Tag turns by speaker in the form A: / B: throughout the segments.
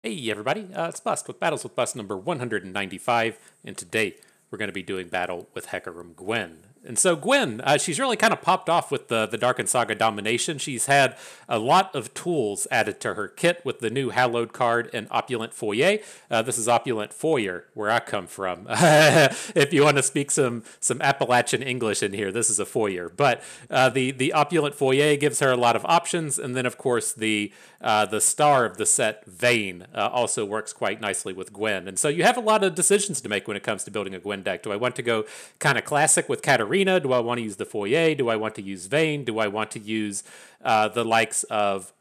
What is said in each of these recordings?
A: Hey everybody, it's Bust with Battles with Bust number 195, and today we're going to be doing battle with Hecarim Gwen. And so Gwen, she's really kind of popped off with the Dark Saga domination. She's had a lot of tools added to her kit with the new Hallowed card and Opulent Foyer. This is Opulent Foyer, where I come from. If you want to speak some Appalachian English in here, this is a Foyer. But the Opulent Foyer gives her a lot of options, and then of course the star of the set, Vayne, also works quite nicely with Gwen. And so you have a lot of decisions to make when it comes to building a Gwen deck. Do I want to go kind of classic with Katarina? Do I want to use the Foyer? Do I want to use Vayne? Do I want to use the likes of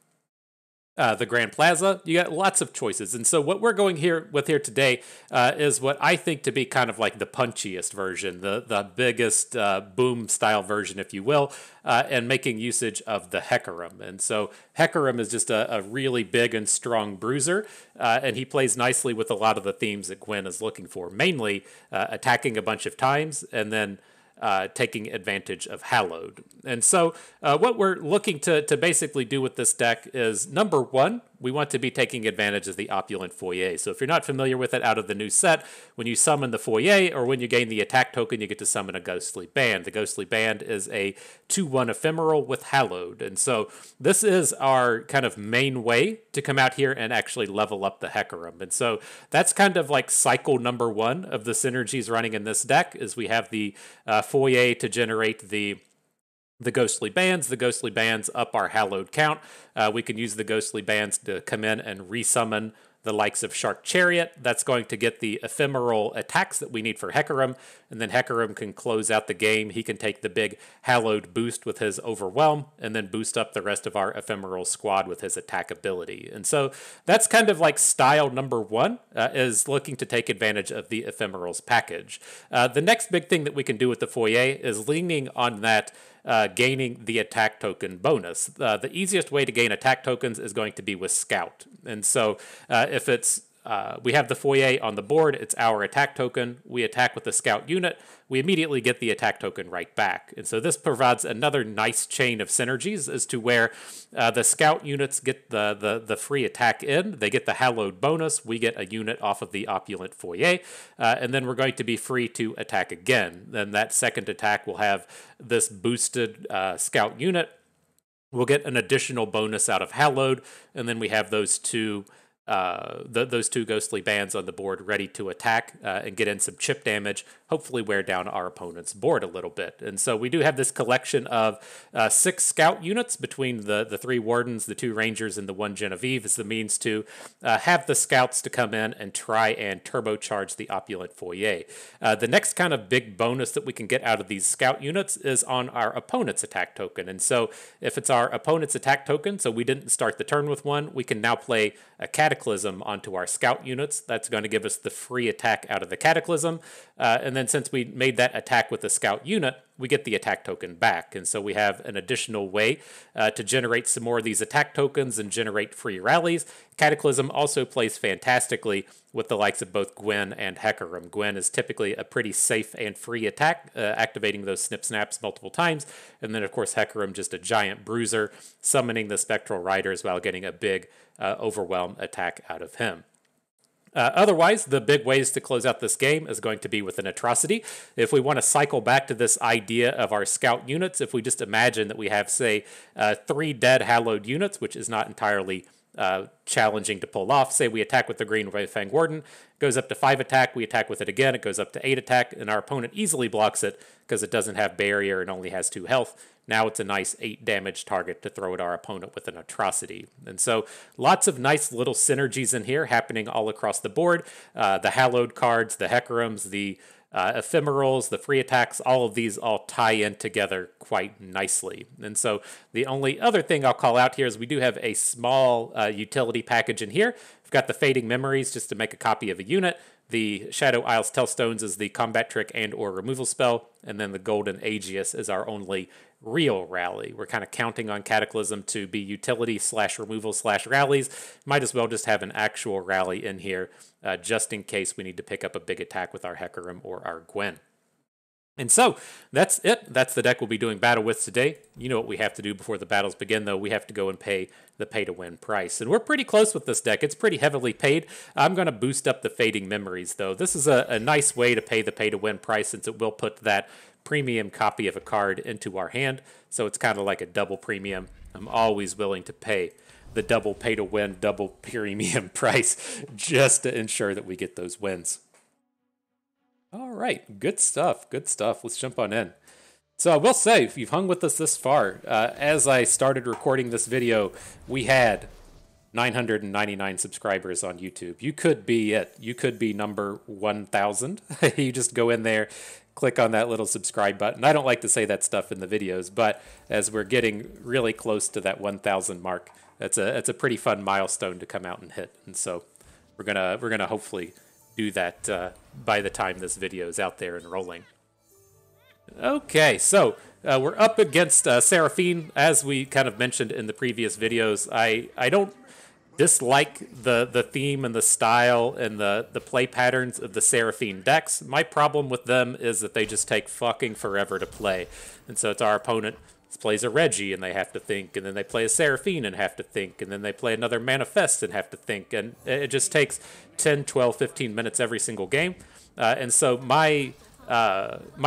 A: the Grand Plaza? You got lots of choices. And so what we're going here today is what I think to be kind of like the punchiest version, the biggest boom style version, if you will, and making usage of the Hecarim. And so Hecarim is just a really big and strong bruiser, and he plays nicely with a lot of the themes that Gwen is looking for, mainly attacking a bunch of times and then taking advantage of Hallowed. And so what we're looking to basically do with this deck is, number one, we want to be taking advantage of the Opulent Foyer. So if you're not familiar with it out of the new set, when you summon the Foyer or when you gain the attack token, you get to summon a Ghostly Band. The Ghostly Band is a 2/1 ephemeral with Hallowed. And so this is our kind of main way to come out here and actually level up the Hecarim. And so that's kind of like cycle number one of the synergies running in this deck, is we have the Foyer to generate the Ghostly Bands. The Ghostly Bands up our Hallowed count. We can use the Ghostly Bands to come in and resummon the likes of Shark Chariot. That's going to get the ephemeral attacks that we need for Hecarim, and then Hecarim can close out the game. He can take the big Hallowed boost with his Overwhelm, and then boost up the rest of our ephemeral squad with his attack ability. And so that's kind of like style number one, is looking to take advantage of the ephemerals package. The next big thing that we can do with the Foyer is leaning on that gaining the attack token bonus. The easiest way to gain attack tokens is going to be with Scout. And so if it's we have the Foyer on the board, it's our attack token. We attack with the Scout unit. We immediately get the attack token right back. And so this provides another nice chain of synergies as to where the Scout units get the free attack in. They get the Hallowed bonus. We get a unit off of the Opulent Foyer. And then we're going to be free to attack again. Then that second attack will have this boosted Scout unit. We'll get an additional bonus out of Hallowed. And then we have those two those two Ghostly Bands on the board ready to attack and get in some chip damage, hopefully wear down our opponent's board a little bit. And so we do have this collection of 6 Scout units between the 3 Wardens, the 2 Rangers, and the 1 Genevieve as the means to have the Scouts to come in and try and turbocharge the Opulent Foyer. The next kind of big bonus that we can get out of these Scout units is on our opponent's attack token. And so if it's our opponent's attack token, so we didn't start the turn with one, we can now play a Cataclysm onto our Scout units. That's going to give us the free attack out of the Cataclysm. And then since we made that attack with the Scout unit, we get the attack token back. And so we have an additional way to generate some more of these attack tokens and generate free rallies. Cataclysm also plays fantastically with the likes of both Gwen and Hecarim. Gwen is typically a pretty safe and free attack, activating those snip snaps multiple times. And then, of course, Hecarim, just a giant bruiser, summoning the Spectral Riders while getting a big Overwhelm attack out of him. Otherwise, the big ways to close out this game is going to be with an Atrocity. If we want to cycle back to this idea of our Scout units, if we just imagine that we have, say, 3 dead Hallowed units, which is not entirely challenging to pull off. Say we attack with the Green Fang Warden, goes up to 5 attack, we attack with it again, it goes up to 8 attack, and our opponent easily blocks it because it doesn't have barrier and only has 2 health. Now it's a nice 8 damage target to throw at our opponent with an Atrocity. And so lots of nice little synergies in here happening all across the board. The Hallowed cards, the Hecarims, the ephemerals, the free attacks, all of these all tie in together quite nicely. And so the only other thing I'll call out here is we do have a small utility package in here. We've got the Fading Memories just to make a copy of a unit. The Shadow Isles Tellstones is the combat trick and or removal spell. And then the Golden Aegis is our only real rally. We're kind of counting on Cataclysm to be utility / removal / rallies. Might as well just have an actual rally in here just in case we need to pick up a big attack with our Hecarim or our Gwen. And so that's it. That's the deck we'll be doing battle with today. You know what we have to do before the battles begin, though. We have to go and pay the pay-to-win price. And we're pretty close with this deck. It's pretty heavily paid. I'm going to boost up the Fading Memories, though. This is a nice way to pay the pay-to-win price, since it will put that premium copy of a card into our hand. So it's kind of like a double premium. I'm always willing to pay the double pay-to-win, double premium price just to ensure that we get those wins. All right, good stuff, good stuff. Let's jump on in. So I will say, if you've hung with us this far, as I started recording this video, we had 999 subscribers on YouTube. You could be it. You could be number 1,000. You just go in there, click on that little subscribe button. I don't like to say that stuff in the videos, but as we're getting really close to that 1,000 mark, that's a pretty fun milestone to come out and hit. And so we're gonna hopefully do that by the time this video is out there and rolling. Okay, so we're up against Seraphine. As we kind of mentioned in the previous videos, I don't dislike the theme and the style and the play patterns of the Seraphine decks. My problem with them is that they just take fucking forever to play. And so it's our opponent plays a Reggie and they have to think, and then they play a Seraphine and have to think, and then they play another Manifest and have to think, and it just takes 10, 12, 15 minutes every single game. And so my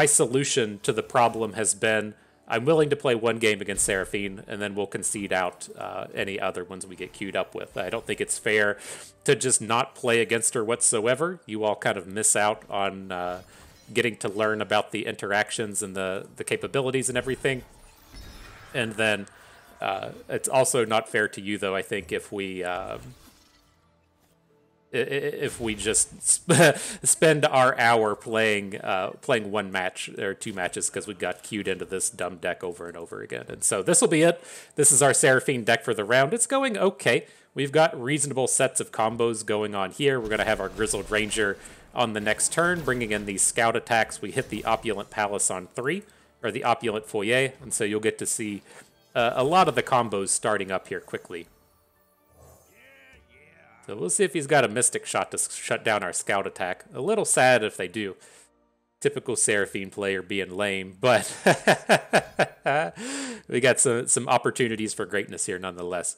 A: solution to the problem has been, I'm willing to play one game against Seraphine, and then we'll concede out any other ones we get queued up with. I don't think it's fair to just not play against her whatsoever. You all kind of miss out on getting to learn about the interactions and the capabilities and everything. And then it's also not fair to you, though, I think, if we just spend our hour playing one match or two matches because we got queued into this dumb deck over and over again. And so this will be it. This is our Seraphine deck for the round. It's going okay. We've got reasonable sets of combos going on here. We're going to have our Grizzled Ranger on the next turn, bringing in these scout attacks. We hit the Opulent Palace on 3, or the Opulent Foyer, and so you'll get to see a lot of the combos starting up here quickly. So we'll see if he's got a Mystic Shot to shut down our scout attack. A little sad if they do. Typical Seraphine player being lame, but we got some opportunities for greatness here nonetheless.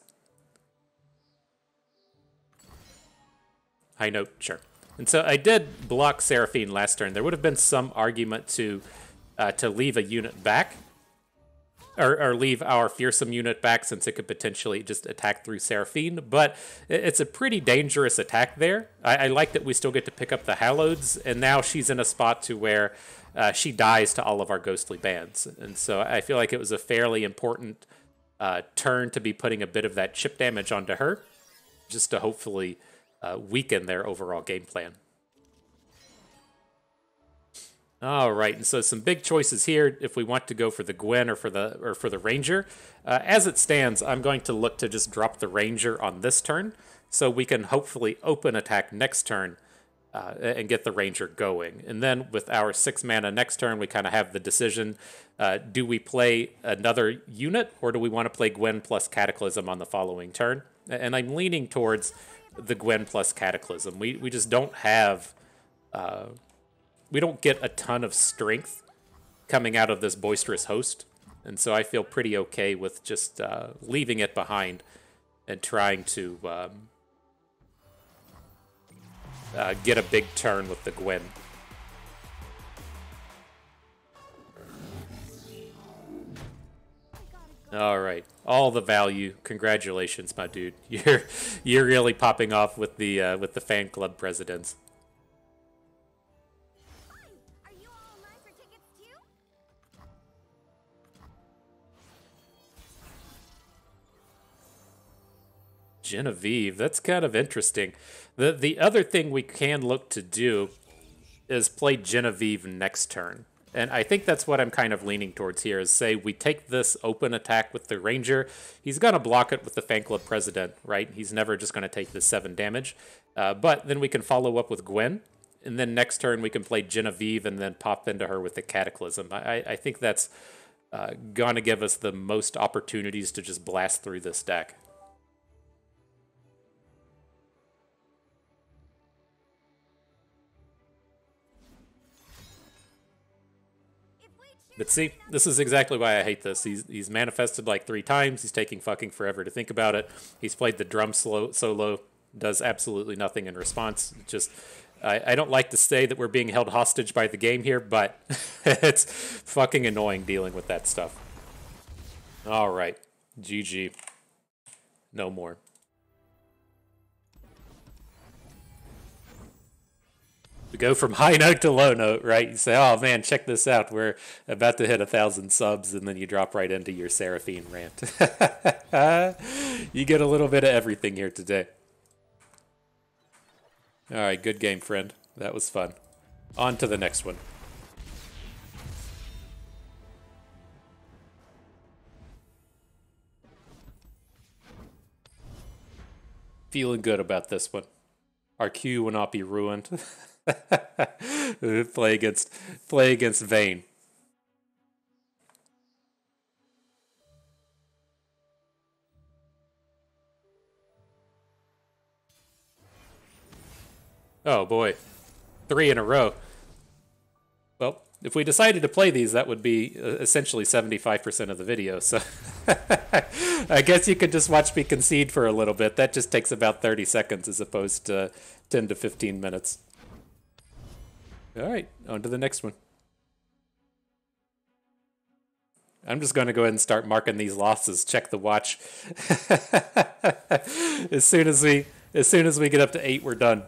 A: High note, sure. And so I did block Seraphine last turn. There would have been some argument to leave a unit back, or leave our fearsome unit back, since it could potentially just attack through Seraphine, but it's a pretty dangerous attack there. I like that we still get to pick up the Halloweds, and now she's in a spot to where she dies to all of our ghostly bands. And so I feel like it was a fairly important turn to be putting a bit of that chip damage onto her, just to hopefully weaken their overall game plan. All right, and so some big choices here if we want to go for the Gwen or for the Ranger. As it stands, I'm going to look to just drop the Ranger on this turn, so we can hopefully open attack next turn and get the Ranger going. And then with our 6 mana next turn, we kind of have the decision: do we play another unit, or do we want to play Gwen plus Cataclysm on the following turn? And I'm leaning towards the Gwen plus Cataclysm. We just don't have. We don't get a ton of strength coming out of this Boisterous Host, and so I feel pretty okay with just leaving it behind and trying to get a big turn with the Gwen. All right, all the value. Congratulations, my dude. You're really popping off with the fan club presidents. Genevieve, that's kind of interesting. The other thing we can look to do is play Genevieve next turn. And I think that's what I'm kind of leaning towards here, is say we take this open attack with the Ranger. He's going to block it with the Fan Club President, right? He's never just going to take the 7 damage. But then we can follow up with Gwen. And then next turn we can play Genevieve and then pop into her with the Cataclysm. I think that's going to give us the most opportunities to just blast through this deck. But see, this is exactly why I hate this. He's manifested like 3 times. He's taking fucking forever to think about it. He's played the drum solo, does absolutely nothing in response. Just, I don't like to say that we're being held hostage by the game here, but it's fucking annoying dealing with that stuff. All right, GG. No more. We go from high note to low note, right? You say, oh man, check this out. We're about to hit 1,000 subs, and then you drop right into your Seraphine rant. You get a little bit of everything here today. All right, good game, friend. That was fun. On to the next one. Feeling good about this one. Our queue will not be ruined. play against Vayne. Oh boy, 3 in a row. Well, if we decided to play these, that would be essentially 75% of the video. So I guess you could just watch me concede for a little bit. That just takes about 30 seconds as opposed to 10 to 15 minutes. All right, on to the next one. I'm just going to go ahead and start marking these losses. Check the watch. As soon as we get up to 8, we're done.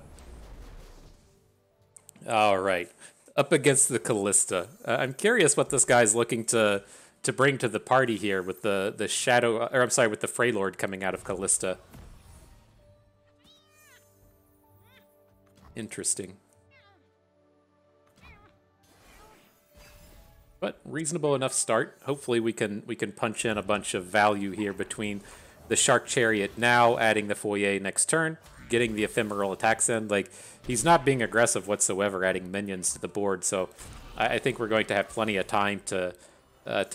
A: All right, up against the Callista. I'm curious what this guy's looking to bring to the party here with the shadow, or I'm sorry, with the Freylord coming out of Callista. Interesting. But reasonable enough start. Hopefully we can punch in a bunch of value here between the Shark Chariot now, adding the Foyer next turn, getting the ephemeral attacks in. Like, he's not being aggressive whatsoever, adding minions to the board. So I think we're going to have plenty of time to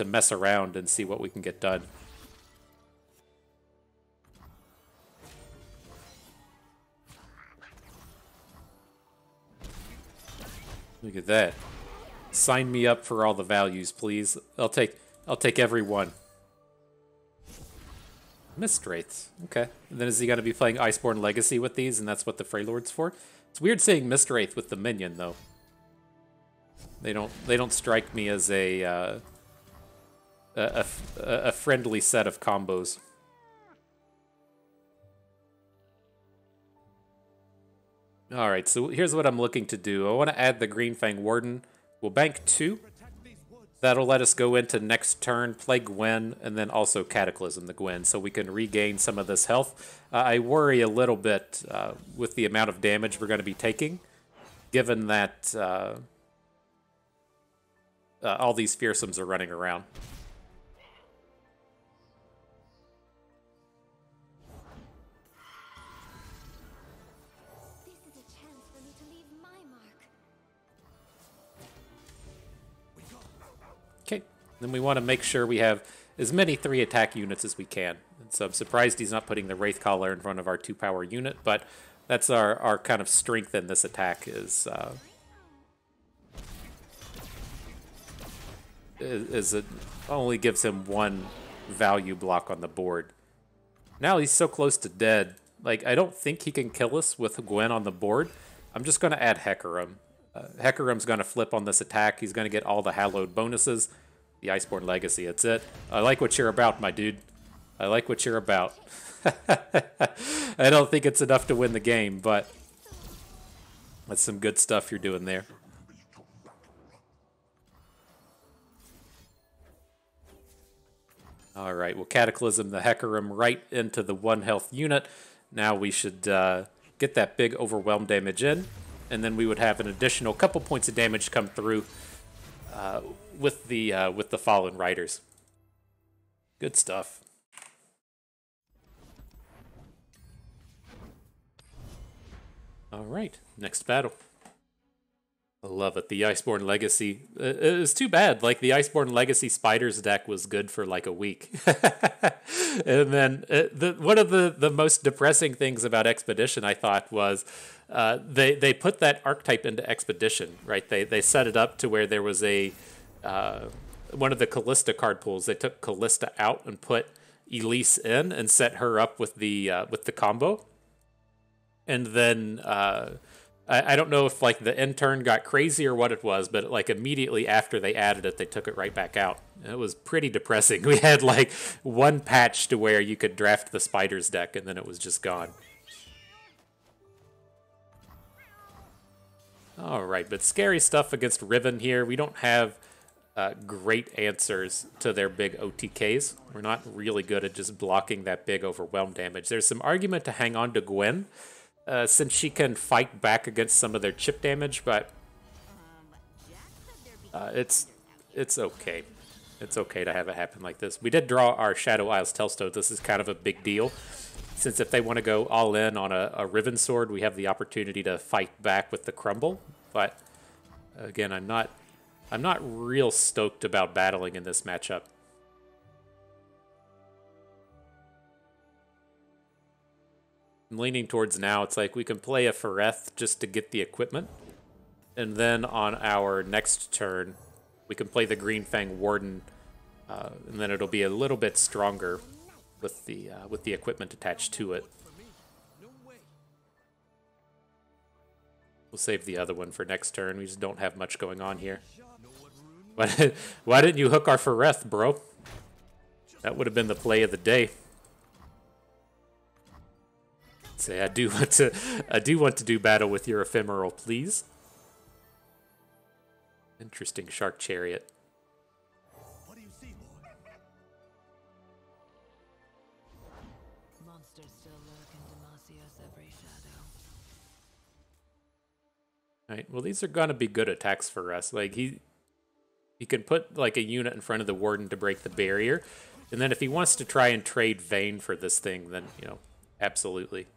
A: mess around and see what we can get done. Look at that. Sign me up for all the values, please. I'll take every one. Mist Wraiths. Okay. And then is he going to be playing Iceborne Legacy with these, and that's what the Freylord's for? It's weird seeing Mist Wraith with the minion, though. They don't strike me as a friendly set of combos. All right, so here's what I'm looking to do. I want to add the Greenfang Warden. We'll bank 2. That'll let us go into next turn, play Gwen, and then also Cataclysm the Gwen, so we can regain some of this health. I worry a little bit with the amount of damage we're going to be taking, given that all these fearsomes are running around. Okay, then we want to make sure we have as many 3 attack units as we can. And so I'm surprised he's not putting the Wraith Collar in front of our 2-power unit, but that's our kind of strength in this attack is it only gives him 1 value block on the board. Now he's so close to dead. Like, I don't think he can kill us with Gwen on the board. I'm just going to add Hecarim. Hecarim's going to flip on this attack. He's going to get all the hallowed bonuses. The Iceborne Legacy, that's it. I like what you're about, my dude. I like what you're about. I don't think it's enough to win the game, but that's some good stuff you're doing there. All right, we'll Cataclysm the Hecarim right into the 1 health unit. Now we should get that big overwhelm damage in. And then we would have an additional couple points of damage come through with the Fallen Riders. Good stuff. All right, next battle. I love it. The Iceborne Legacy. It was too bad. Like, the Iceborne Legacy Spiders deck was good for like a week. And then one of the most depressing things about Expedition, I thought, was they put that archetype into Expedition, right? They set it up to where there was a one of the Callista card pools. They took Callista out and put Elise in and set her up with the combo. And then I don't know if like the intern got crazy or what it was, but like immediately after they added it, they took it right back out. It was pretty depressing. We had like one patch to where you could draft the Spiders deck, and then it was just gone. All right, but scary stuff against Riven here. We don't have great answers to their big OTKs. We're not really good at just blocking that big overwhelm damage. There's some argument to hang on to Gwen, since she can fight back against some of their chip damage, but it's okay. It's okay to have it happen like this. We did draw our Shadow Isles Telstone. This is kind of a big deal, since if they want to go all in on a Riven Sword, we have the opportunity to fight back with the Crumble. But again, I'm not real stoked about battling in this matchup. I'm leaning towards now. It's like we can play a Fereth just to get the equipment, and then on our next turn, we can play the Green Fang Warden, and then it'll be a little bit stronger with the equipment attached to it. We'll save the other one for next turn. We just don't have much going on here. Why didn't you hook our Fereth, bro? That would have been the play of the day. Say, I do want to do battle with your ephemeral, please. Interesting Shark Chariot.
B: What do you see, boy?
C: Monsters still lurk in Demasios' every shadow.
A: Right. Well, these are gonna be good attacks for us. Like he can put like a unit in front of the Warden to break the barrier, and then if he wants to try and trade Vayne for this thing, then absolutely.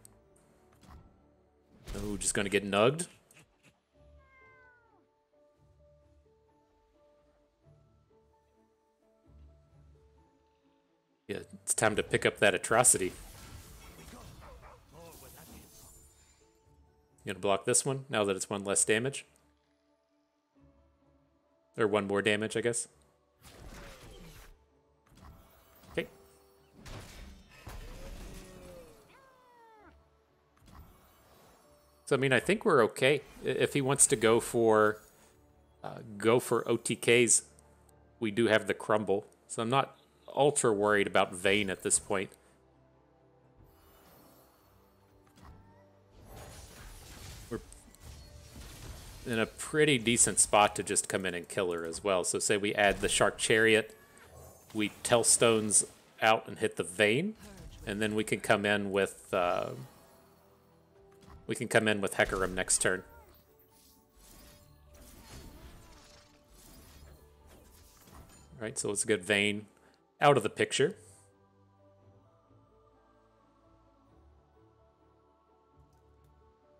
A: Oh, just gonna get nugged. Yeah, it's time to pick up that atrocity. You gonna block this one now that it's one less damage? Or one more damage, I guess. Okay. So I mean, I think we're okay. If he wants to go for OTKs, we do have the Crumble. So I'm not ultra worried about Vayne at this point. We're in a pretty decent spot to just come in and kill her as well. So say we add the Shark Chariot, we Telstones out and hit the Vayne, and then we can come in with Hecarim next turn. All right, so let's get Vayne out of the picture.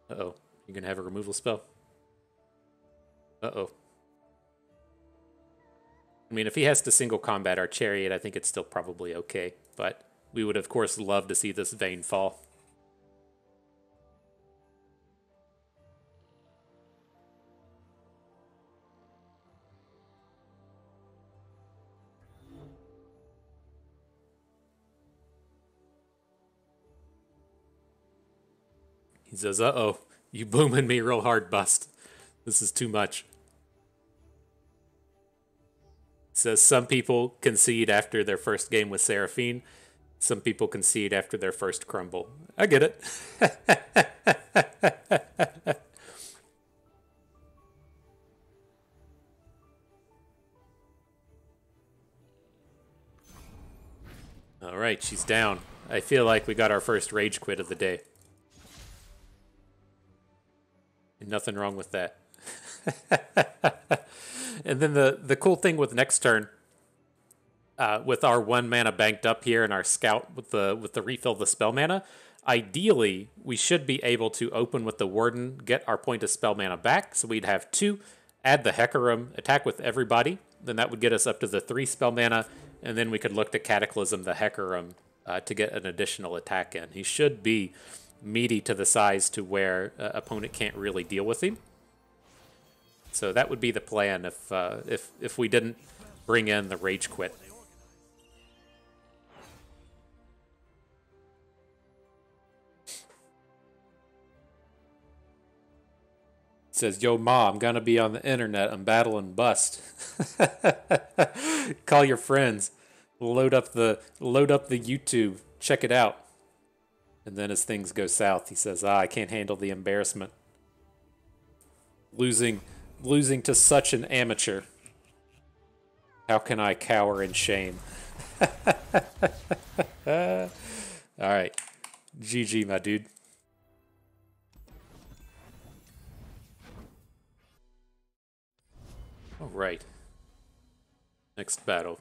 A: Uh-oh. You're going to have a removal spell. Uh-oh. I mean, if he has to single combat our Chariot, I think it's still probably okay. But we would, of course, love to see this Vayne fall. He says, uh-oh, you booming me real hard, Bust. This is too much. He says some people concede after their first game with Seraphine. Some people concede after their first Crumble. I get it. All right, she's down. I feel like we got our first rage quit of the day. Nothing wrong with that. And then the cool thing with next turn, with our 1 mana banked up here and our scout with the refill the spell mana, ideally we should be able to open with the Warden, get our point of spell mana back, so we'd have 2, add the Hecarim, attack with everybody, then that would get us up to the 3 spell mana, and then we could look to Cataclysm the Hecarim to get an additional attack in. He should be meaty to the size to where opponent can't really deal with him. So that would be the plan if we didn't bring in the rage quit. Says, yo, Ma, I'm gonna be on the internet. I'm battling bust. Call your friends. Load up the YouTube. Check it out. And then as things go south, he says, I can't handle the embarrassment. Losing to such an amateur. How can I cower in shame? All right. GG, my dude. All right. Next battle.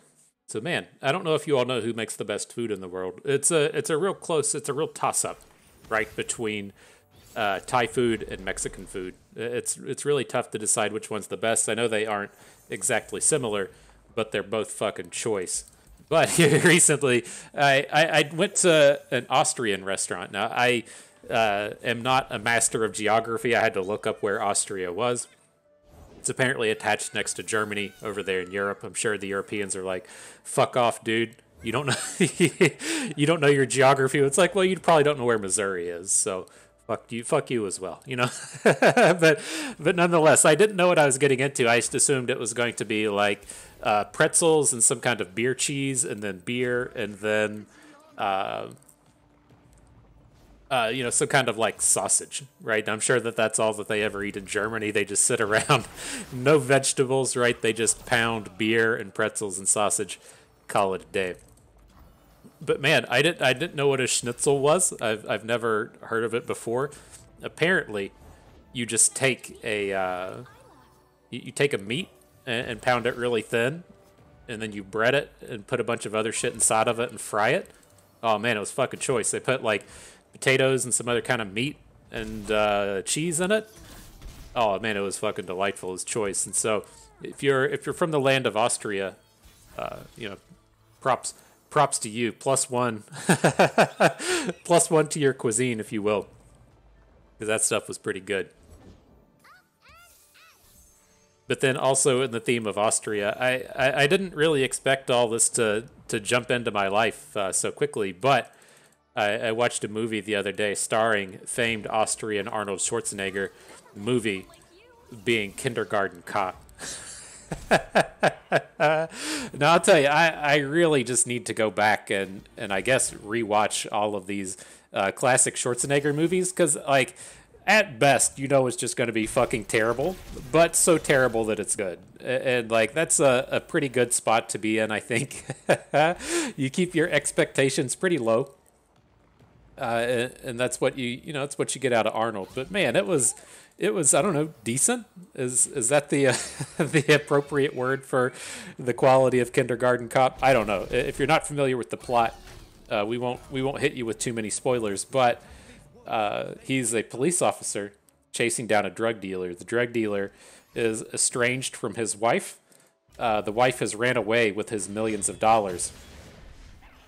A: So, man, I don't know if you all know who makes the best food in the world. It's a real toss-up, right, between Thai food and Mexican food. It's really tough to decide which one's the best. I know they aren't exactly similar, but they're both fucking choice. But recently, I went to an Austrian restaurant. Now, I am not a master of geography. I had to look up where Austria was. It's apparently attached next to Germany over there in Europe. I'm sure the Europeans are like, fuck off, dude. You don't know you don't know your geography. It's like, well, you probably don't know where Missouri is, so fuck you as well, you know? but nonetheless, I didn't know what I was getting into. I just assumed it was going to be like pretzels and some kind of beer cheese and then beer and then some kind of like sausage, right? I'm sure that that's all that they ever eat in Germany. They just sit around, no vegetables, right? They just pound beer and pretzels and sausage, call it a day. But man, I didn't know what a schnitzel was. I've never heard of it before. Apparently, you just take a you take a meat and pound it really thin, and then you bread it and put a bunch of other shit inside of it and fry it. Oh man, it was fucking choice. They put like potatoes and some other kind of meat and cheese in it. Oh man, it was fucking delightful. It was choice. And so if you're from the land of Austria, props to you. +1 +1 to your cuisine, if you will, because that stuff was pretty good. But then also in the theme of Austria, I didn't really expect all this to jump into my life so quickly, but I watched a movie the other day starring famed Austrian Arnold Schwarzenegger, movie being Kindergarten Cop. Now, I'll tell you, I really just need to go back and I guess rewatch all of these classic Schwarzenegger movies, because, like, at best, it's just going to be fucking terrible, but so terrible that it's good. And like, that's a pretty good spot to be in, I think. You keep your expectations pretty low. And that's what that's what you get out of Arnold. But man, it was I don't know, decent. Is that the the appropriate word for the quality of Kindergarten Cop? I don't know. If you're not familiar with the plot, we won't hit you with too many spoilers. But he's a police officer chasing down a drug dealer. The drug dealer is estranged from his wife. The wife has ran away with his millions of dollars,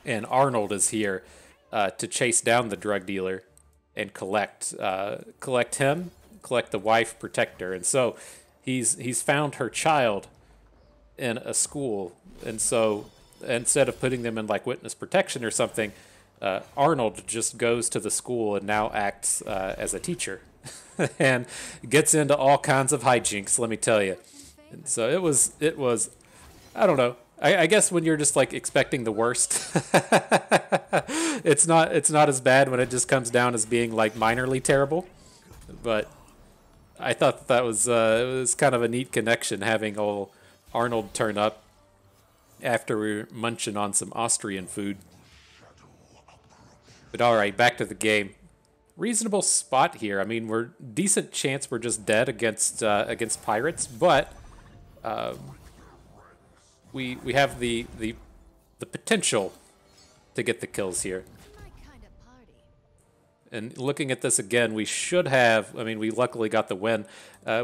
A: and Arnold is here to chase down the drug dealer and collect him, collect the wife, protect her. And so he's found her child in a school, and so instead of putting them in like witness protection or something, Arnold just goes to the school and now acts as a teacher and gets into all kinds of hijinks, let me tell you. And so it was I don't know. I guess when you're just like expecting the worst, it's not as bad when it just comes down as being like minorly terrible. But I thought that was it was kind of a neat connection, having old Arnold turn up after we were munching on some Austrian food. But all right, back to the game. Reasonable spot here. I mean, we're decent chance we're just dead against pirates, but we have the potential to get the kills here. And looking at this again, we should have, I mean, we luckily got the win.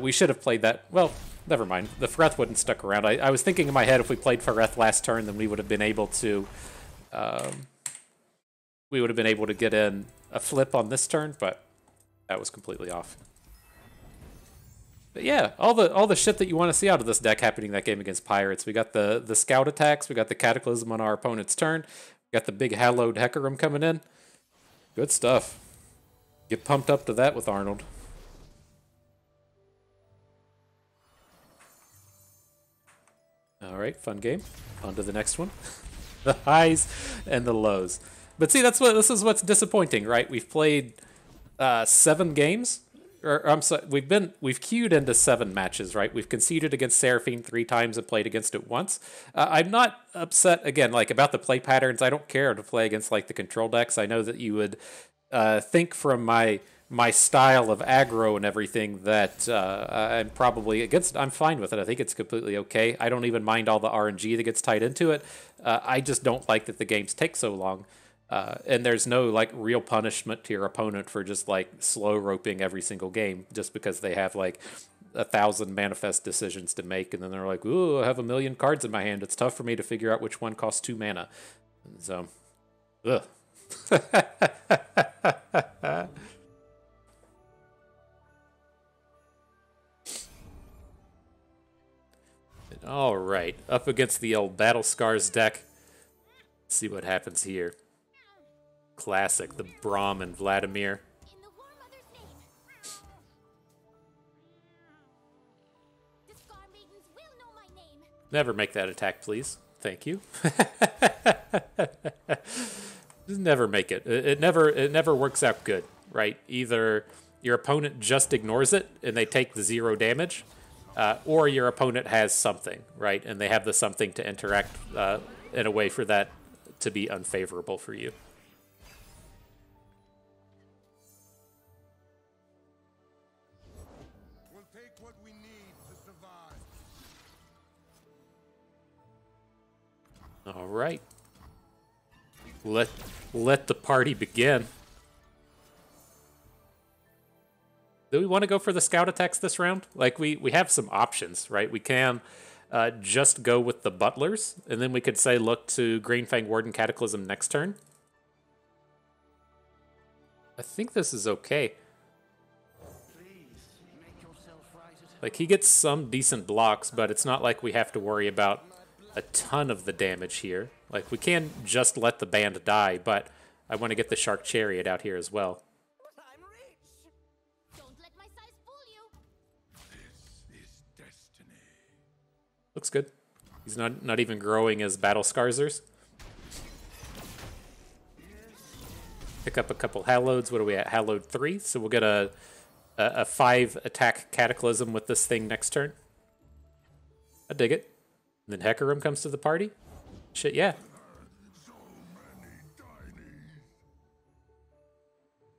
A: We should have played that, well, never mind. The Fareth wouldn't stuck around. I was thinking in my head, if we played Fareth last turn, then we would have been able to get in a flip on this turn, but that was completely off. But yeah, all the shit that you want to see out of this deck happening that game against Pirates. We got the scout attacks, we got the Cataclysm on our opponent's turn, we got the big Hallowed Hecarim coming in. Good stuff. Get pumped up to that with Arnold. All right, fun game. On to the next one. The highs and the lows. But see, this is what's disappointing, right? We've played 7 games. Or I'm sorry, we've queued into 7 matches, right? We've conceded against Seraphine 3 times and played against it once. I'm not upset again, like about the play patterns. I don't care to play against like the control decks. I know that you would think from my style of aggro and everything that I'm probably against. I'm fine with it. I think it's completely okay. I don't even mind all the RNG that gets tied into it. I just don't like that the games take so long. And there's no like real punishment to your opponent for just like slow roping every single game just because they have like 1,000 manifest decisions to make, and then they're like, "Ooh, I have 1,000,000 cards in my hand. It's tough for me to figure out which one costs 2 mana." And so, ugh. All right, up against the old Battle Scars deck. Let's see what happens here. Classic, the Braum and Vladimir.
D: In the War Mother's name. The Scar Maidens will know my name.
A: Never make that attack, please. Thank you. Just never make it. It never works out good, right? Either your opponent just ignores it and they take the 0 damage, or your opponent has something, right? And they have the something to interact in a way for that to be unfavorable for you.
B: We'll take what we need to survive.
A: All right. Let the party begin. Do we want to go for the scout attacks this round? Like, we have some options, right? We can just go with the butlers, and then we could say look to Greenfang Warden Cataclysm next turn. I think this is okay. Like, he gets some decent blocks, but it's not like we have to worry about a ton of the damage here. Like, we can just let the band die, but I want to get the Shark Chariot out here as well.
D: I'm rich. Don't let my size fool you.
B: This is destiny.
A: Looks good. He's not even growing as Battle Scarsers. Pick up a couple Halloweds. What are we at? Hallowed 3. So we'll get a 5 attack Cataclysm with this thing next turn. I dig it. And then Hecarim comes to the party. Shit, yeah.
B: So many tinies.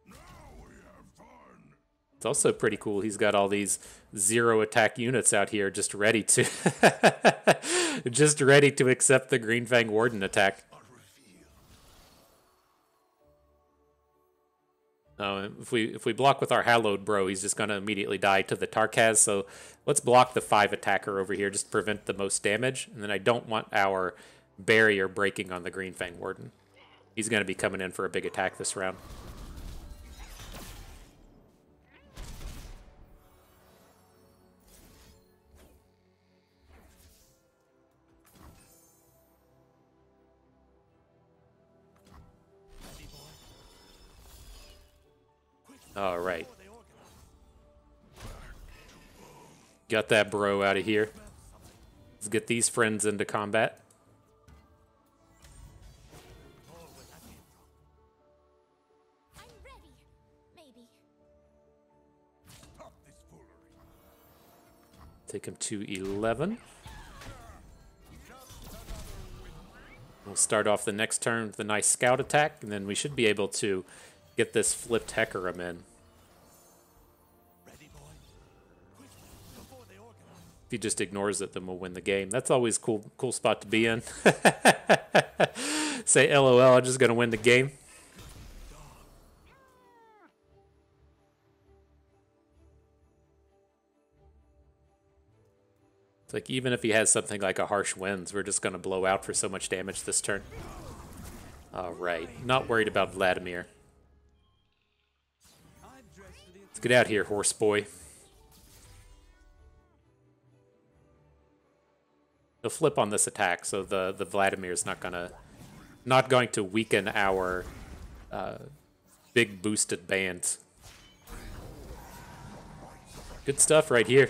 B: Now we have fun.
A: It's also pretty cool. He's got all these 0 attack units out here just ready to just ready to accept the Greenfang Warden attack. If we block with our Hallowed Bro, he's just going to immediately die to the Tarkaz. So let's block the 5 attacker over here, just to prevent the most damage. And then I don't want our barrier breaking on the Greenfang Warden. He's going to be coming in for a big attack this round. All right. Got that bro out of here. Let's get these friends into combat.
D: I'm ready. Maybe.
B: Stop this foolery.
A: Take him to 11. We'll start off the next turn with a nice scout attack, and then we should be able to get this flipped Hecarim in.
B: Ready, boy? Quick, before they organize.
A: If he just ignores it, then we'll win the game. That's always cool spot to be in. Say LOL, I'm just gonna win the game. It's like, even if he has something like a Harsh Winds, we're just gonna blow out for so much damage this turn. Alright, not worried about Vladimir. Let's get out here, horse boy. the flip on this attack, so the Vladimir is not going to weaken our big boosted bands. Good stuff right here.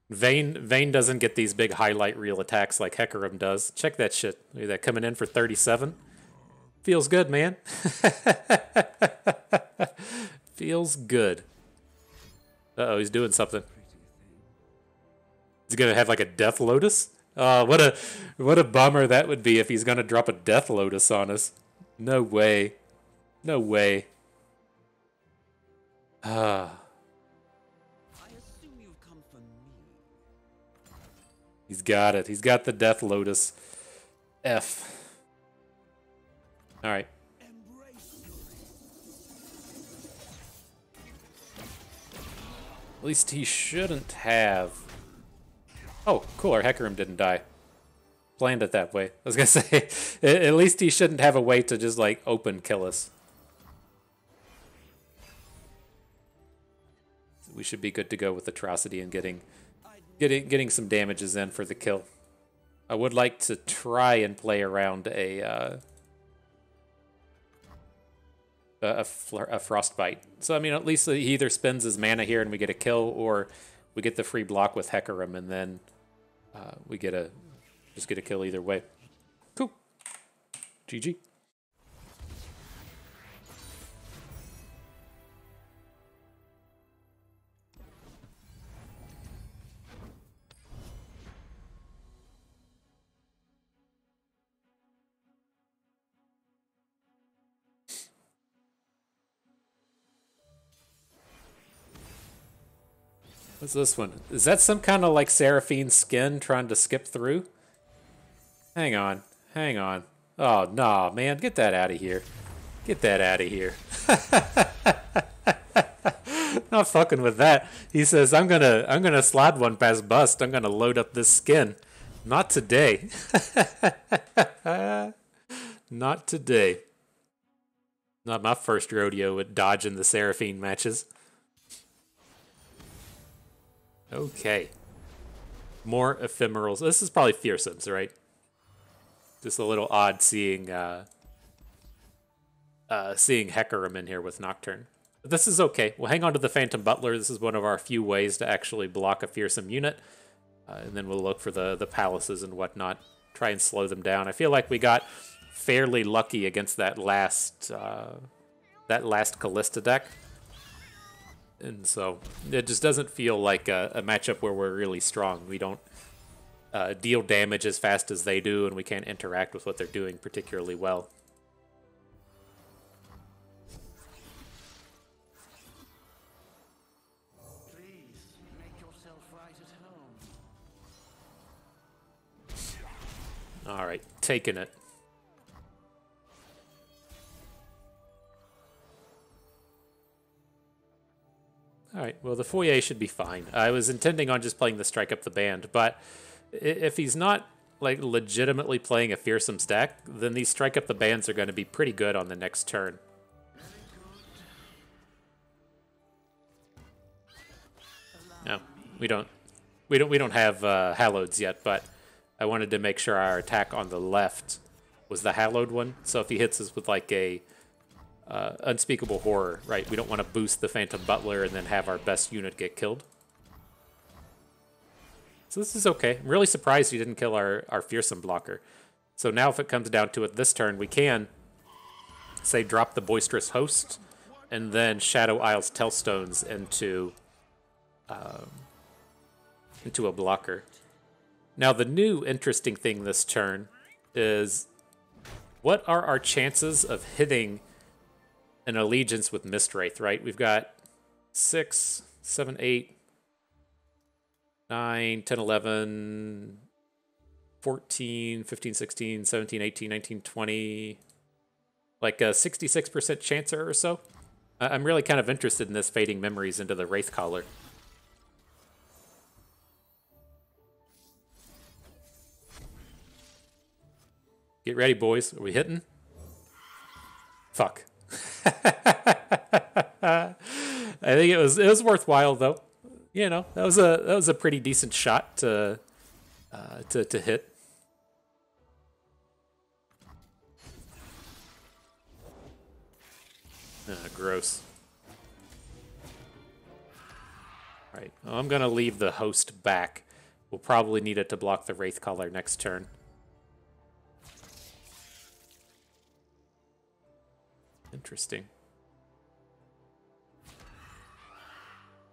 A: Vayne doesn't get these big highlight reel attacks like Hecarim does. Check that shit. Look at that, coming in for 37. Feels good, man. Feels good. Uh-oh, he's doing something. He's gonna have like a Death Lotus? Oh, what a bummer that would be if he's gonna drop a Death Lotus on us. No way. No way. Ah. He's got it. He's got the Death Lotus. F. Alright. At least he shouldn't have. Oh, cool. Our Hecarim didn't die. Planned it that way. I was going to say, at least he shouldn't have a way to just, like, open kill us. So we should be good to go with Atrocity and getting some damages in for the kill. I would like to try and play around a Frostbite. So, I mean, at least he either spends his mana here and we get a kill, or we get the free block with Hecarim, and then we just get a kill either way. Cool. GG. What's this one? Is that some kind of like Seraphine skin trying to skip through? Hang on. Hang on. Oh, nah, man. Get that out of here. Get that out of here. Not fucking with that. He says, I'm gonna slide one past bust. I'm gonna load up this skin. Not today. Not today. Not my first rodeo with dodging the Seraphine matches. Okay. More ephemerals. This is probably fearsomes, right? Just a little odd seeing Hecarim in here with Nocturne. But this is okay. We'll hang on to the Phantom Butler. This is one of our few ways to actually block a fearsome unit. And then we'll look for the palaces and whatnot. Try and slow them down. I feel like we got fairly lucky against that last Callista deck. And so it just doesn't feel like a matchup where we're really strong. We don't deal damage as fast as they do, and we can't interact with what they're doing particularly well.
B: Please make yourself right at home.
A: All right, taking it. Alright, well the Foyer should be fine. I was intending on just playing the Strike Up the Band, but if he's not like legitimately playing a fearsome stack, then these Strike Up the Bands are going to be pretty good on the next turn. No, we don't have Halloweds yet, but I wanted to make sure our attack on the left was the Hallowed one. So if he hits us with like a Unspeakable Horror, right? We don't want to boost the Phantom Butler and then have our best unit get killed. So this is okay. I'm really surprised he didn't kill our fearsome blocker. So now if it comes down to it this turn, we can, say, drop the Boisterous Host and then Shadow Isles Tellstones into a blocker. Now the new interesting thing this turn is, what are our chances of hitting an Allegiance with Mistwraith, right? We've got 6, 7, 8, 9, 10, 11, 14, 15, 16, 17, 18, 19, 20, like a 66% chancer or so. I'm really kind of interested in this Fading Memories into the Wraithcaller. Get ready, boys. Are we hitting? Fuck. I think it was worthwhile though. You know, that was a pretty decent shot to to hit. Gross. Right, well, I'm gonna leave the host back. We'll probably need it to block the Wraithcaller next turn. Interesting.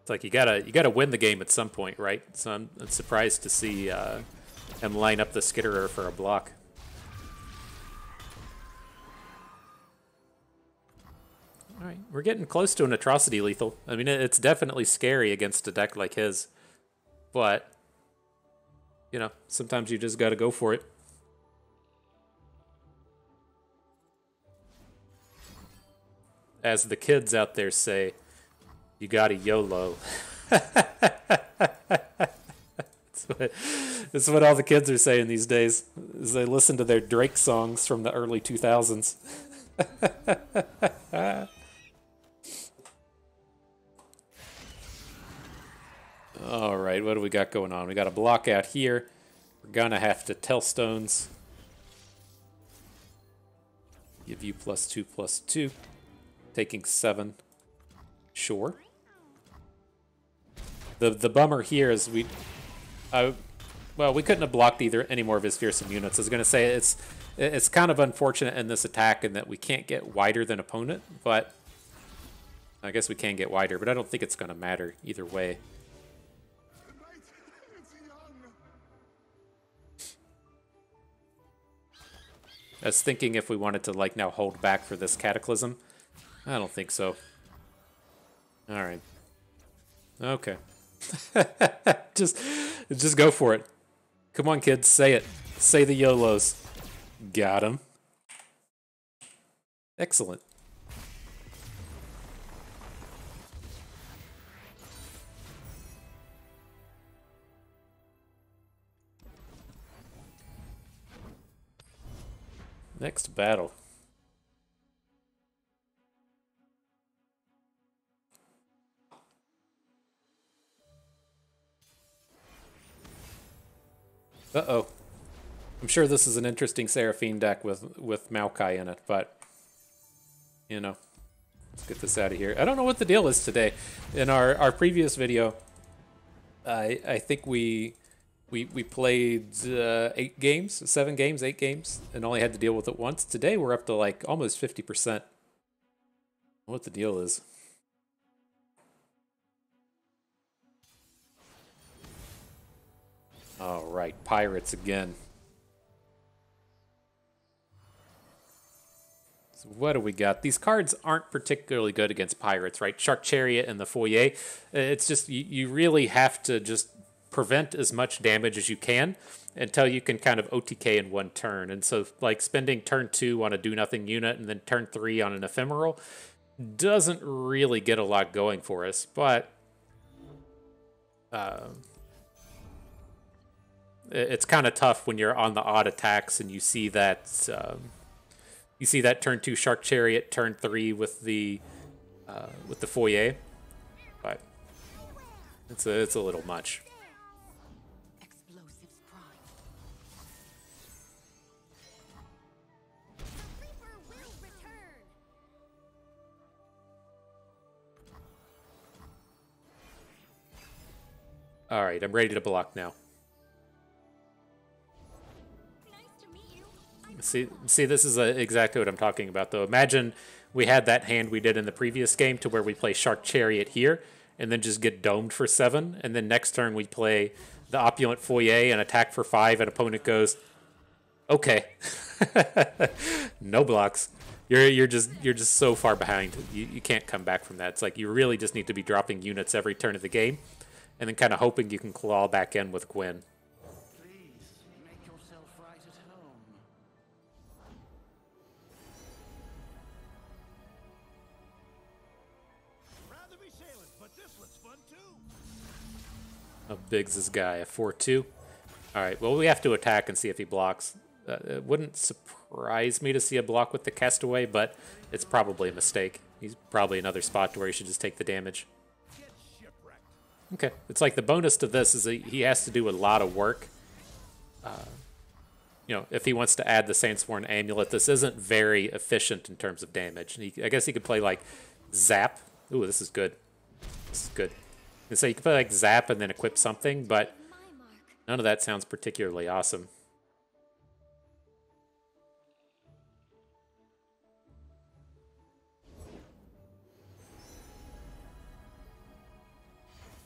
A: It's like you gotta win the game at some point, right? So I'm surprised to see him line up the Skitterer for a block. All right, we're getting close to an Atrocity lethal. I mean, it's definitely scary against a deck like his, but you know, sometimes you just gotta go for it. As the kids out there say, you gotta YOLO. That's what all the kids are saying these days, as they listen to their Drake songs from the early 2000s. All right, what do we got going on? We got a block out here. We're gonna have to Tellstones. Give you +2/+2. Taking 7. Sure. The bummer here is well, we couldn't have blocked any more of his fearsome units. I was gonna say it's kind of unfortunate in this attack in that we can't get wider than opponent, but I guess we can get wider, but I don't think it's gonna matter either way. I was thinking if we wanted to like now hold back for this Cataclysm. I don't think so. All right. Okay. just go for it. Come on, kids, say it. Say the YOLOs. Got him. Excellent. Next battle. Uh-oh. I'm sure this is an interesting Seraphine deck with Maokai in it, but, you know, let's get this out of here. I don't know what the deal is today. In our previous video, I think we played 8 games, 7 games, 8 games, and only had to deal with it once. Today we're up to like almost 50%. What the deal is. All right, Pirates again. So what do we got? These cards aren't particularly good against Pirates, right? Shark Chariot and the Foyer. It's just, you really have to just prevent as much damage as you can until you can kind of OTK in one turn. And so, like, spending turn 2 on a do-nothing unit and then turn 3 on an Ephemeral doesn't really get a lot going for us, but it's kind of tough when you're on the odd attacks and you see that turn 2 Shark Chariot, turn 3 with the Foyer, but it's a little much.
C: Explosives prime.
D: Reaper will return.
A: All right, I'm ready to block now.
D: Nice to meet you.
A: See, this is exactly what I'm talking about, though. Imagine we had that hand we did in the previous game to where we play Shark Chariot here and then just get domed for 7, and then next turn we play the Opulent Foyer and attack for 5, and opponent goes, okay, no blocks. You're just so far behind. You can't come back from that. It's like you really just need to be dropping units every turn of the game, and then kind of hoping you can claw back in with Gwen.
B: Please, make yourself right at home. Rather be sailing, but this looks fun too.
A: How big's this guy? A 4/2? All right, well, we have to attack and see if he blocks. It wouldn't surprise me to see a block with the Castaway, but it's probably a mistake. He's probably another spot where he should just take the damage.
B: Get shipwrecked.
A: Okay, it's like the bonus to this is that he has to do a lot of work You know, if he wants to add the Sandsworn Amulet, this isn't very efficient in terms of damage. I guess he could play like Zap. Ooh, this is good. This is good. And so you could play like Zap and then equip something, but
D: My mark.
A: none of that sounds particularly awesome.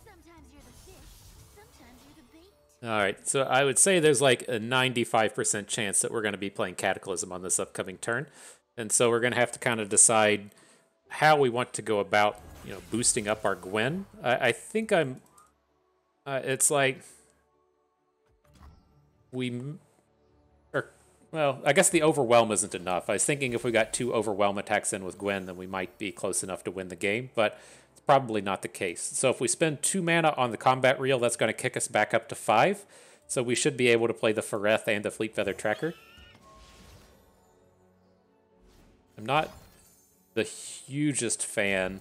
D: Sometimes you're the fish, sometimes you're the bait.
A: All right, so I would say there's like a 95% chance that we're going to be playing Cataclysm on this upcoming turn. And so we're going to have to kind of decide how we want to go about, you know, boosting up our Gwen. I think I'm... it's like... Well, I guess the Overwhelm isn't enough. I was thinking if we got 2 Overwhelm attacks in with Gwen, then we might be close enough to win the game, but it's probably not the case. So if we spend 2 mana on the combat reel, that's going to kick us back up to 5. So we should be able to play the Fereth and the Fleet Feather Tracker. I'm not the hugest fan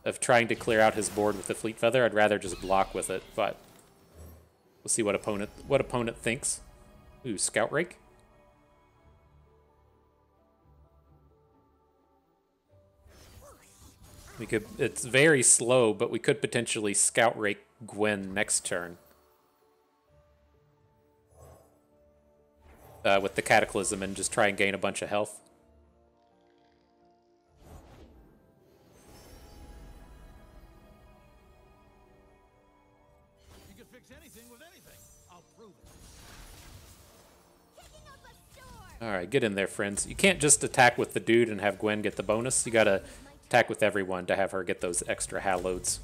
A: of trying to clear out his board with the Fleet Feather. I'd rather just block with it, but we'll see what opponent thinks. Ooh, Scout Rake. We could. It's very slow, but we could potentially Scout Rake Gwen next turn. With the Cataclysm and just try and gain a bunch of health.
B: You can fix anything with anything. I'll prove it.
D: Picking up a sword.
A: Alright, get in there, friends. You can't just attack with the dude and have Gwen get the bonus. You gotta attack with everyone to have her get those extra Halloweds.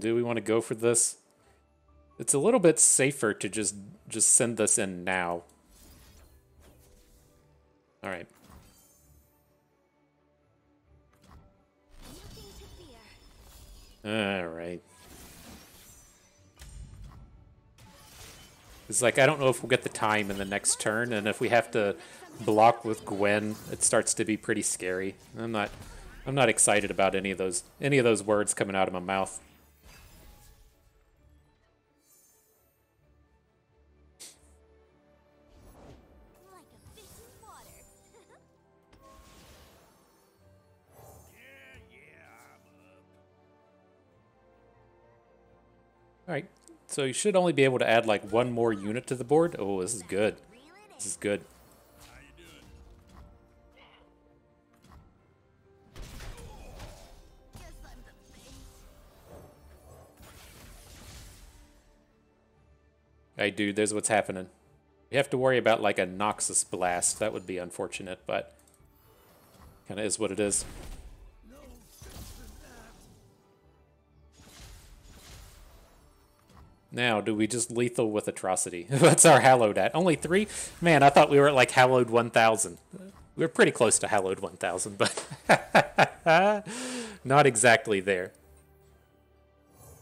A: Do we want to go for this? It's a little bit safer to just send this in now. All right.
D: Nothing to fear.
A: All right. It's like I don't know if we'll get the time in the next turn, and if we have to block with Gwen, it starts to be pretty scary. I'm not excited about any of those words coming out of my mouth.
D: Like a fish in water.
A: All right. So you should only be able to add like 1 more unit to the board. Oh, this is good. This is good.
D: Guess I'm the bait.
A: Hey, dude, there's what's happening. You have to worry about like a Noxus Blast. That would be unfortunate, but kind of is what it is. Now, do we just lethal with Atrocity? What's our Hallowed at? Only 3? Man, I thought we were at like Hallowed 1000. We were pretty close to Hallowed 1000, but not exactly there.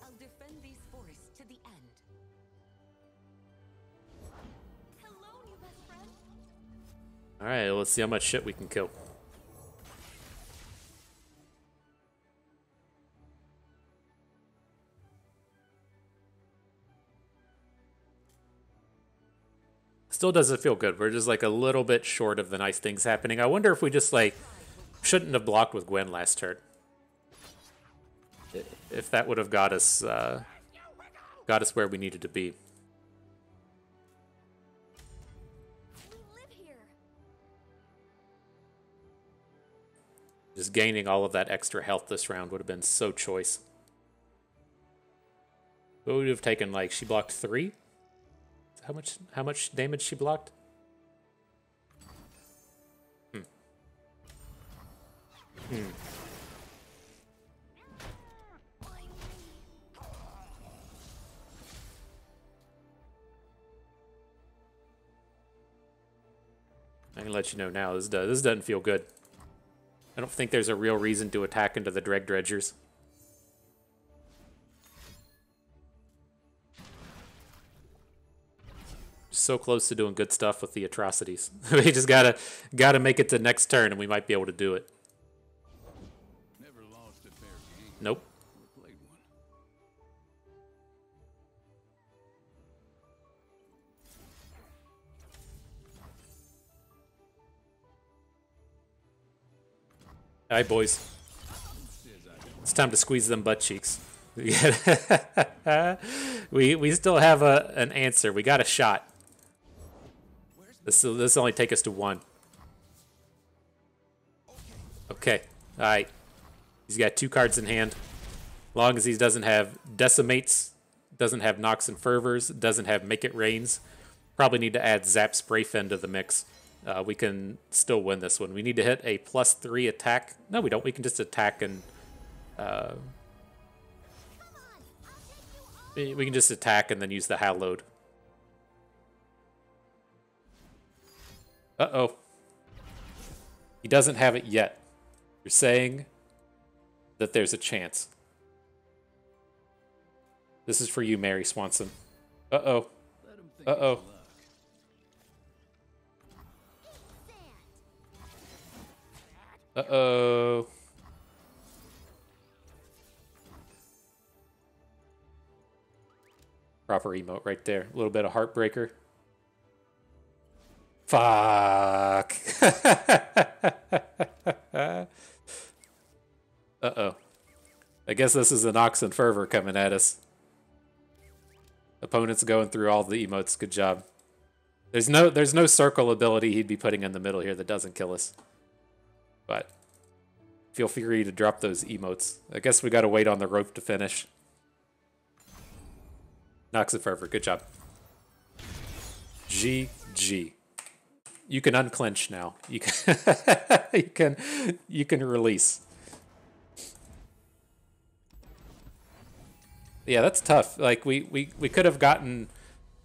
C: I'll defend these forests to the end.
D: Hello, new best friend.
A: Alright, let's see how much shit we can kill. Still doesn't feel good. We're just like a little bit short of the nice things happening. I wonder if we just like shouldn't have blocked with Gwen last turn. If that would have got us where we needed to be.
D: We live here.
A: Just gaining all of that extra health this round would have been so choice. What would have taken, like, she blocked 3? How much damage she blocked? I can let you know now, this doesn't feel good. I don't think there's a real reason to attack into the Dreg Dredgers. So close to doing good stuff with the atrocities. We just gotta make it to next turn, and we might be able to do it.
E: Never lost a fair game.
A: Nope.
E: Or played one.
A: All right, boys. It's time to squeeze them butt cheeks. we still have an answer. We got a shot. This only take us to one. Okay. All right. He's got 2 cards in hand. Long as he doesn't have Decimates, doesn't have Nox and Fervors, doesn't have Make It Rains. Probably need to add Zap Spray Fin to the mix. We can still win this one. We need to hit a +3 attack. No, we don't. We can just attack and... we can just attack and then use the Hallowed. Uh-oh. He doesn't have it yet. You're saying that there's a chance. This is for you, Mary Swanson. Uh-oh. Uh-oh. Uh-oh. Proper emote right there. A little bit of Heartbreaker. Fuck. Uh-oh. I guess this is an Nox and Fervor coming at us. Opponent's going through all the emotes. Good job. There's no circle ability he'd be putting in the middle here that doesn't kill us. But feel free to drop those emotes. I guess we gotta wait on the rope to finish. Nox and Fervor, good job. GG. You can unclench now. You can you can release. Yeah, that's tough. Like we could have gotten,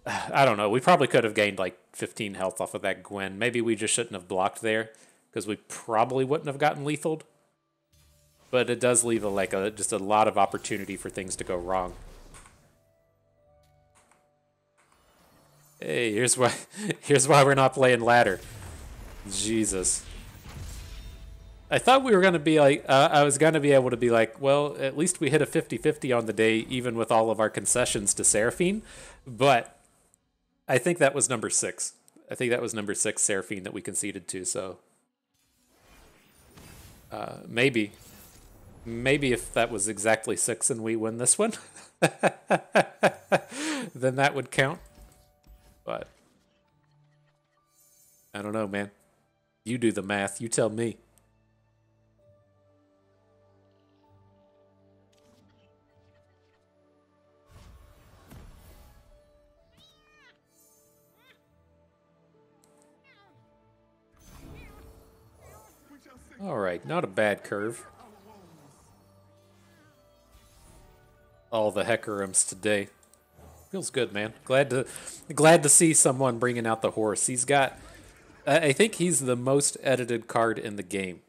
A: I don't know, we probably could have gained like 15 health off of that Gwen. Maybe we just shouldn't have blocked there because we probably wouldn't have gotten lethaled. But it does leave just a lot of opportunity for things to go wrong. Hey, here's why we're not playing ladder. Jesus. I thought we were going to be like, I was going to be able to be like, well, at least we hit a 50-50 on the day, even with all of our concessions to Seraphine. But I think that was number 6. I think that was number 6 Seraphine that we conceded to, so. Maybe if that was exactly 6 and we win this one, then that would count. But I don't know, man. You do the math. You tell me. All right, not a bad curve. All the Hecarims today. Feels good, man. Glad to see someone bringing out the horse. He's got, I think he's the most edited card in the game.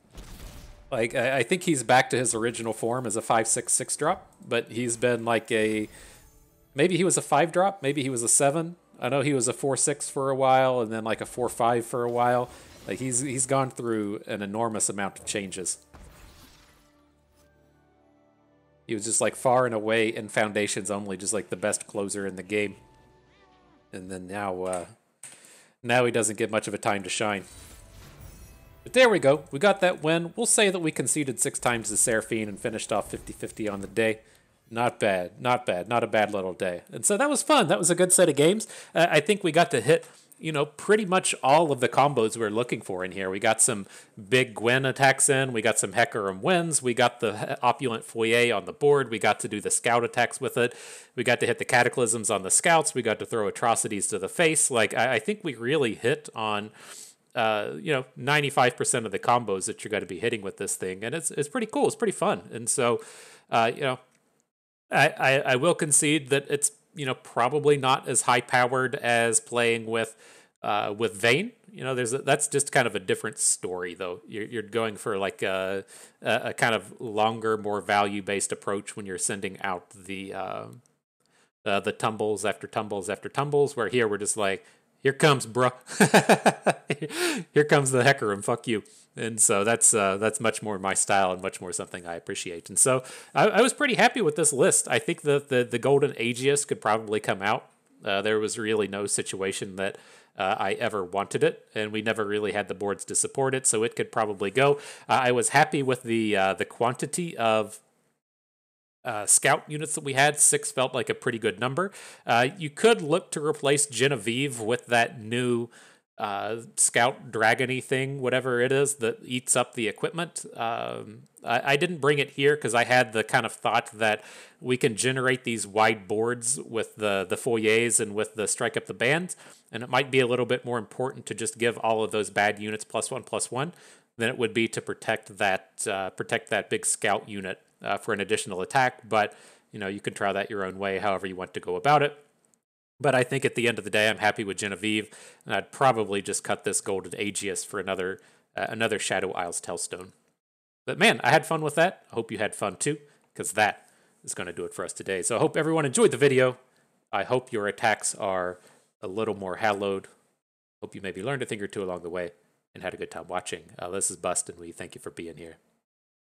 A: Like, I think he's back to his original form as a 5/6/6 drop, but he's been like maybe he was a 5 drop, maybe he was a 7. I know he was a 4/6 for a while, and then like a 4/5 for a while. Like he's gone through an enormous amount of changes. He was just like far and away in Foundations only, just like the best closer in the game. And then now he doesn't get much of a time to shine. But there we go. We got that win. We'll say that we conceded 6 times to Seraphine and finished off 50-50 on the day. Not bad. Not bad. Not a bad little day. And so that was fun. That was a good set of games. I think we got to hit, pretty much all of the combos we were looking for in here. We got some big Gwen attacks in. We got some Hecarim wins. We got the Opulent Foyer on the board. We got to do the scout attacks with it. We got to hit the Cataclysms on the scouts. We got to throw atrocities to the face. Like, I think we really hit on, 95% of the combos that you're going to be hitting with this thing. And it's pretty cool. It's pretty fun. And so, I will concede that it's, probably not as high powered as playing with Vayne. That's just kind of a different story, though. You're going for like a kind of longer, more value based approach when you're sending out the tumbles after tumbles after tumbles. Where here we're just like, here comes, bruh. Here comes the Hecarim. Fuck you. And so that's much more my style and much more something I appreciate. And so I was pretty happy with this list. I think the Golden Aegis could probably come out. There was really no situation that I ever wanted it, and we never really had the boards to support it, so it could probably go. I was happy with the quantity of scout units that we had. 6 felt like a pretty good number. You could look to replace Genevieve with that new scout dragony thing, whatever it is that eats up the equipment. I didn't bring it here because I had the kind of thought that we can generate these wide boards with the foyers and with the strike up the band, and it might be a little bit more important to just give all of those bad units +1/+1 than it would be to protect that big scout unit for an additional attack. But you can try that your own way, however you want to go about it. But I think at the end of the day, I'm happy with Genevieve, and I'd probably just cut this Golden Aegis for another Shadow Isles Tellstone. But man, I had fun with that. I hope you had fun too, because that is going to do it for us today. So I hope everyone enjoyed the video. I hope your attacks are a little more hallowed. Hope you maybe learned a thing or two along the way and had a good time watching. This is Bust, and we thank you for being here.